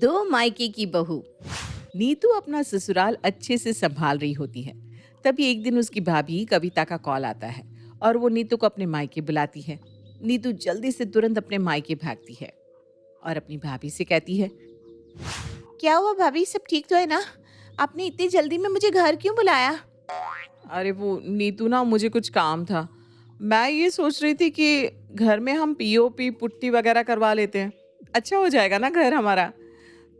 दो मायके की बहू। नीतू अपना ससुराल अच्छे से संभाल रही होती है। तभी एक दिन उसकी भाभी कविता का कॉल आता है और वो नीतू को अपने मायके बुलाती है। नीतू जल्दी से तुरंत अपने मायके भागती है और अपनी भाभी से कहती है, क्या हुआ भाभी, सब ठीक तो है ना? आपने इतनी जल्दी में मुझे घर क्यों बुलाया? अरे वो नीतू ना, मुझे कुछ काम था। मैं ये सोच रही थी कि घर में हम पीओपी पुट्टी वगैरह करवा लेते हैं। अच्छा हो जाएगा ना घर हमारा।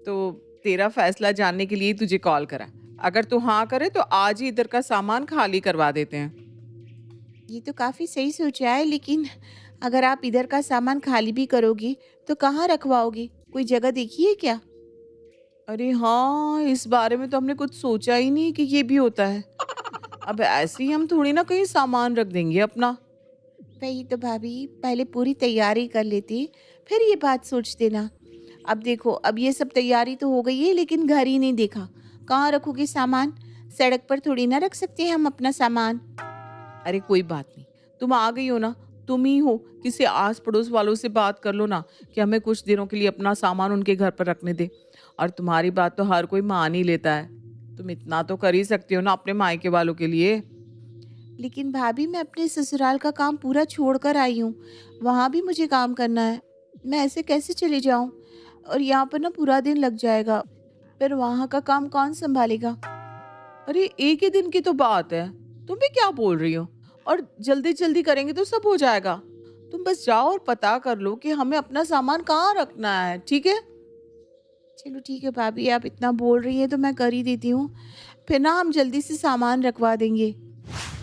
तो तेरा फैसला जानने के लिए तुझे कॉल करा। अगर तू हाँ करे तो आज ही इधर का सामान खाली करवा देते हैं। ये तो काफ़ी सही सोचा है, लेकिन अगर आप इधर का सामान खाली भी करोगी तो कहाँ रखवाओगी? कोई जगह देखी है क्या? अरे हाँ, इस बारे में तो हमने कुछ सोचा ही नहीं कि ये भी होता है। अब ऐसे ही हम थोड़ी ना कहीं सामान रख देंगे अपना। वही तो भाभी, पहले पूरी तैयारी कर लेती, फिर ये बात सोच देना। अब देखो, अब ये सब तैयारी तो हो गई है, लेकिन घर ही नहीं देखा। कहाँ रखोगे सामान? सड़क पर थोड़ी ना रख सकते हैं हम अपना सामान। अरे कोई बात नहीं, तुम आ गई हो ना, तुम ही हो, किसी आस पड़ोस वालों से बात कर लो ना कि हमें कुछ दिनों के लिए अपना सामान उनके घर पर रखने दे। और तुम्हारी बात तो हर कोई मान ही लेता है। तुम इतना तो कर ही सकती हो ना अपने मायके वालों के लिए। लेकिन भाभी, मैं अपने ससुराल का काम पूरा छोड़ कर आई हूँ। वहाँ भी मुझे काम करना है। मैं ऐसे कैसे चली जाऊँ? और यहाँ पर ना पूरा दिन लग जाएगा। फिर वहाँ का काम कौन संभालेगा? अरे एक ही दिन की तो बात है। तुम भी क्या बोल रही हो? और जल्दी जल्दी करेंगे तो सब हो जाएगा। तुम बस जाओ और पता कर लो कि हमें अपना सामान कहाँ रखना है, ठीक है? चलो ठीक है भाभी, आप इतना बोल रही हैं तो मैं कर ही देती हूँ। फिर ना हम जल्दी से सामान रखवा देंगे।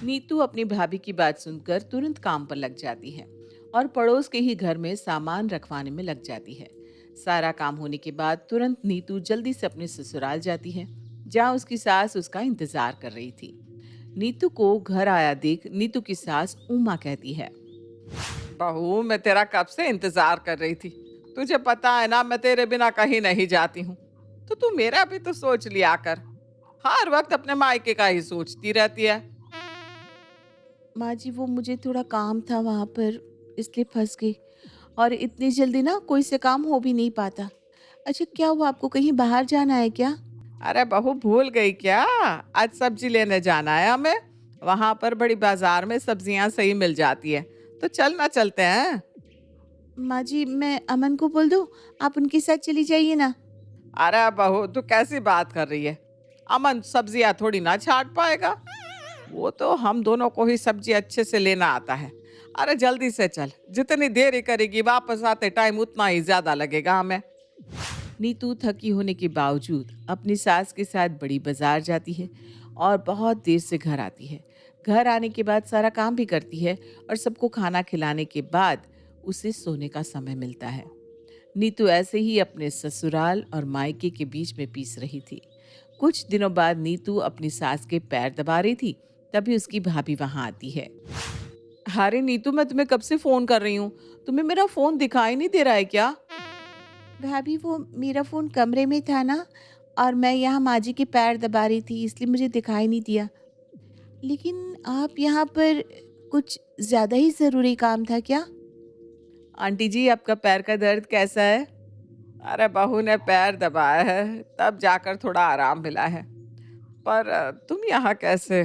नीतू अपनी भाभी की बात सुनकर तुरंत काम पर लग जाती है और पड़ोस के ही घर में सामान रखवाने में लग जाती है। सारा काम होने के बाद तुरंत नीतू जल्दी से अपने ससुराल जाती है, जहाँ उसकी सास उसका इंतजार कर रही थी। नीतू को घर आया देख नीतू की सास उमा कहती है, बहू, मैं तेरा कब से इंतजार कर रही थी। तुझे पता है ना, मैं तेरे बिना कहीं नहीं जाती हूँ। तो तू मेरा भी तो सोच लिया कर। हर वक्त अपने मायके का ही सोचती रहती है। माँ जी, वो मुझे थोड़ा काम था वहाँ पर, इसलिए फंस गई। और इतनी जल्दी ना कोई से काम हो भी नहीं पाता। अच्छा, क्या हुआ, आपको कहीं बाहर जाना है क्या? अरे बहू, भूल गई क्या? आज सब्जी लेने जाना है हमें। वहां पर बड़ी बाजार में सब्जियां सही मिल जाती है। तो चलना, चलते हैं। माँ जी, मैं अमन को बोल दूँ, आप उनके साथ चली जाइए ना। अरे बहू, तू कैसी बात कर रही है? अमन सब्जियां थोड़ी ना छाट पाएगा। वो तो हम दोनों को ही सब्जी अच्छे से लेना आता है। अरे जल्दी से चल, जितनी देरी करेगी वापस आते टाइम उतना ही ज्यादा लगेगा हमें। नीतू थकी होने के बावजूद अपनी सास के साथ बड़ी बाजार जाती है और बहुत देर से घर आती है। घर आने के बाद सारा काम भी करती है और सबको खाना खिलाने के बाद उसे सोने का समय मिलता है। नीतू ऐसे ही अपने ससुराल और मायके के बीच में पीस रही थी। कुछ दिनों बाद नीतू अपनी सास के पैर दबा रही थी, तभी उसकी भाभी वहां आती है। अरे नीतू, मैं तुम्हें कब से फोन कर रही हूँ, तुम्हें मेरा फोन दिखाई नहीं दे रहा है क्या? भाभी, वो मेरा फोन कमरे में था ना, और मैं यहाँ माँ जी के पैर दबा रही थी, इसलिए मुझे दिखाई नहीं दिया। लेकिन आप यहाँ पर, कुछ ज्यादा ही जरूरी काम था क्या? आंटी जी, आपका पैर का दर्द कैसा है? अरे बहू ने पैर दबाया है, तब जाकर थोड़ा आराम मिला है। पर तुम यहाँ कैसे?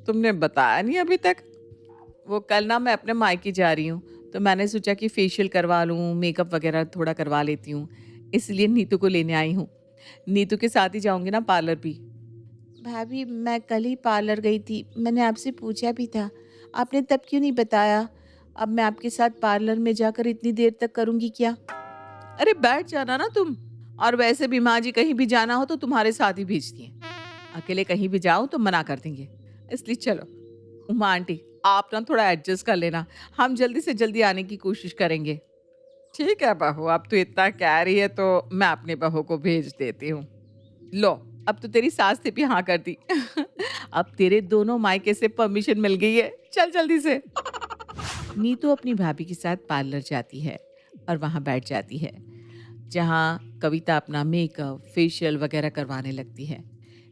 तुमने बताया नहीं अभी तक। वो कल ना मैं अपने मायके जा रही हूँ, तो मैंने सोचा कि फेशियल करवा लूँ, मेकअप वगैरह थोड़ा करवा लेती हूँ। इसलिए नीतू को लेने आई हूँ। नीतू के साथ ही जाऊंगी ना पार्लर भी। भाभी, मैं कल ही पार्लर गई थी, मैंने आपसे पूछा भी था, आपने तब क्यों नहीं बताया? अब मैं आपके साथ पार्लर में जाकर इतनी देर तक करूँगी क्या? अरे बैठ जाना ना तुम। और वैसे भी माँ जी कहीं भी जाना हो तो तुम्हारे साथ ही भेजती हैं। अकेले कहीं भी जाओ तो मना कर देंगे। इसलिए चलो। उमा आंटी, आप ना थोड़ा एडजस्ट कर लेना। हम जल्दी से जल्दी आने की कोशिश करेंगे। ठीक है बहू, अब तो इतना कह रही है तो मैं अपनी बहू को भेज देती हूँ। लो, अब तो तेरी सास ने भी हाँ कर दी। अब तेरे दोनों मायके से परमिशन मिल गई है। चल जल्दी से। नीतू अपनी भाभी के साथ पार्लर जाती है और वहां बैठ जाती है, जहाँ कविता अपना मेकअप फेशियल वगैरह करवाने लगती है।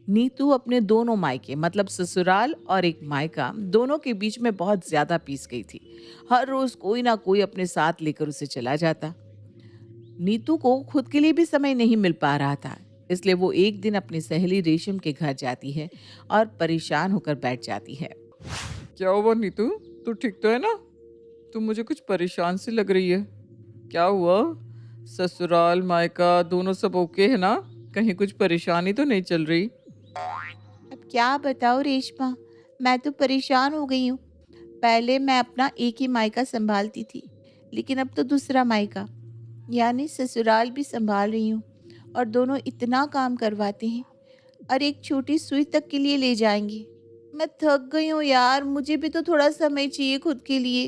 नीतू अपने दोनों मायके, मतलब ससुराल और एक मायका, दोनों के बीच में बहुत ज्यादा पीस गई थी। हर रोज कोई ना कोई अपने साथ लेकर उसे चला जाता। नीतू को खुद के लिए भी समय नहीं मिल पा रहा था। इसलिए वो एक दिन अपनी सहेली रेशम के घर जाती है और परेशान होकर बैठ जाती है। क्या हुआ नीतू? तू ठीक तो है ना? तू मुझे कुछ परेशान सी लग रही है। क्या हुआ? ससुराल मायका दोनों सब ओके है ना? कहीं कुछ परेशानी तो नहीं चल रही? अब क्या बताऊँ रेशमा, मैं तो परेशान हो गई हूँ। पहले मैं अपना एक ही मायका संभालती थी, लेकिन अब तो दूसरा मायका यानी ससुराल भी संभाल रही हूँ। और दोनों इतना काम करवाते हैं और एक छोटी सुई तक के लिए ले जाएंगे। मैं थक गई हूँ यार, मुझे भी तो थोड़ा समय चाहिए खुद के लिए।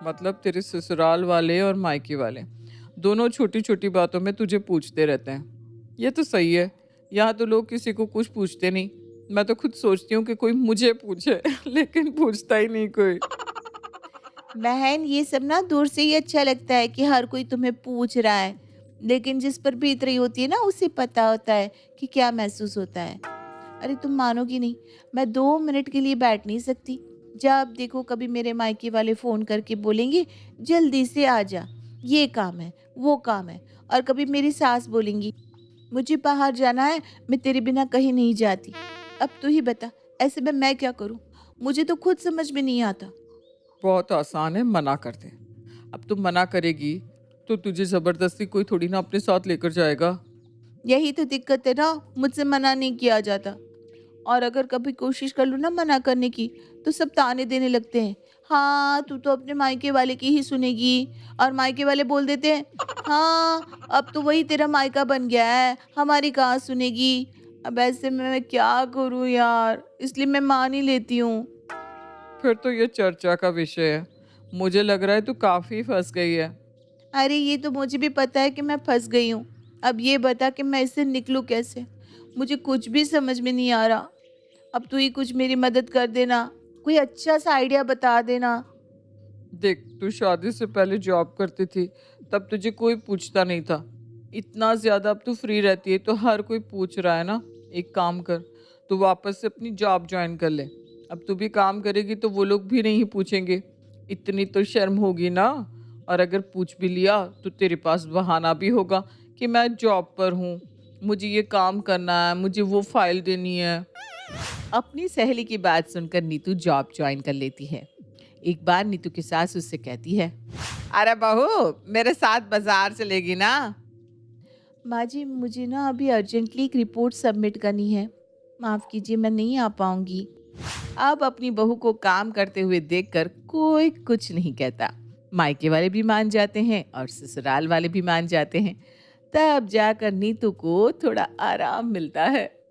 मतलब तेरे ससुराल वाले और मायके वाले दोनों छोटी छोटी बातों में तुझे पूछते रहते हैं। ये तो सही है। यहाँ तो लोग किसी को कुछ पूछते नहीं। मैं तो खुद सोचती हूँ कि कोई मुझे पूछे लेकिन पूछता ही नहीं कोई। बहन, ये सब ना दूर से ही अच्छा लगता है कि हर कोई तुम्हें पूछ रहा है, लेकिन जिस पर बीत रही होती है ना, उसे पता होता है कि क्या महसूस होता है। अरे तुम मानोगी नहीं, मैं 2 मिनट के लिए बैठ नहीं सकती। जब देखो कभी मेरे मायके वाले फ़ोन करके बोलेंगे जल्दी से आ जा, ये काम है वो काम है। और कभी मेरी सास बोलेंगी मुझे बाहर जाना है, मैं तेरे बिना कहीं नहीं जाती। अब तू ही बता, ऐसे में मैं क्या करूं? मुझे तो खुद समझ में नहीं आता। बहुत आसान है मना कर दे। अब तुम मना करेगी तो तुझे ज़बरदस्ती कोई थोड़ी ना अपने साथ लेकर जाएगा। यही तो दिक्कत है ना, मुझसे मना नहीं किया जाता। और अगर कभी कोशिश कर लूँ ना मना करने की, तो सब ताने देने लगते हैं। हाँ, तू तो अपने मायके वाले की ही सुनेगी। और मायके वाले बोल देते हैं, हाँ, अब तो वही तेरा मायका बन गया है, हमारी कहाँ सुनेगी। अब ऐसे में मैं क्या करूँ यार, इसलिए मैं मान ही लेती हूँ। फिर तो ये चर्चा का विषय है। मुझे लग रहा है तू काफ़ी फंस गई है। अरे ये तो मुझे भी पता है कि मैं फंस गई हूँ। अब ये बता कि मैं इससे निकलूँ कैसे? मुझे कुछ भी समझ में नहीं आ रहा। अब तू ही कुछ मेरी मदद कर देना, कोई अच्छा सा आइडिया बता देना। देख, तू शादी से पहले जॉब करती थी, तब तुझे कोई पूछता नहीं था। इतना ज़्यादा अब तू फ्री रहती है तो हर कोई पूछ रहा है ना। एक काम कर, तू वापस से अपनी जॉब ज्वाइन कर ले। अब तू भी काम करेगी तो वो लोग भी नहीं पूछेंगे। इतनी तो शर्म होगी ना। और अगर पूछ भी लिया तो तेरे पास बहाना भी होगा कि मैं जॉब पर हूँ, मुझे ये काम करना है, मुझे वो फाइल देनी है। अपनी सहेली की बात सुनकर नीतू जॉब ज्वाइन कर लेती है। एक बार नीतू की सास उससे कहती है, अरे बहू, मेरे साथ बाजार चलेगी ना? माँ जी, मुझे ना अभी अर्जेंटली एक रिपोर्ट सबमिट करनी है। माफ़ कीजिए, मैं नहीं आ पाऊँगी। अब अपनी बहू को काम करते हुए देखकर कोई कुछ नहीं कहता। मायके वाले भी मान जाते हैं और ससुराल वाले भी मान जाते हैं। तब जाकर नीतू को थोड़ा आराम मिलता है।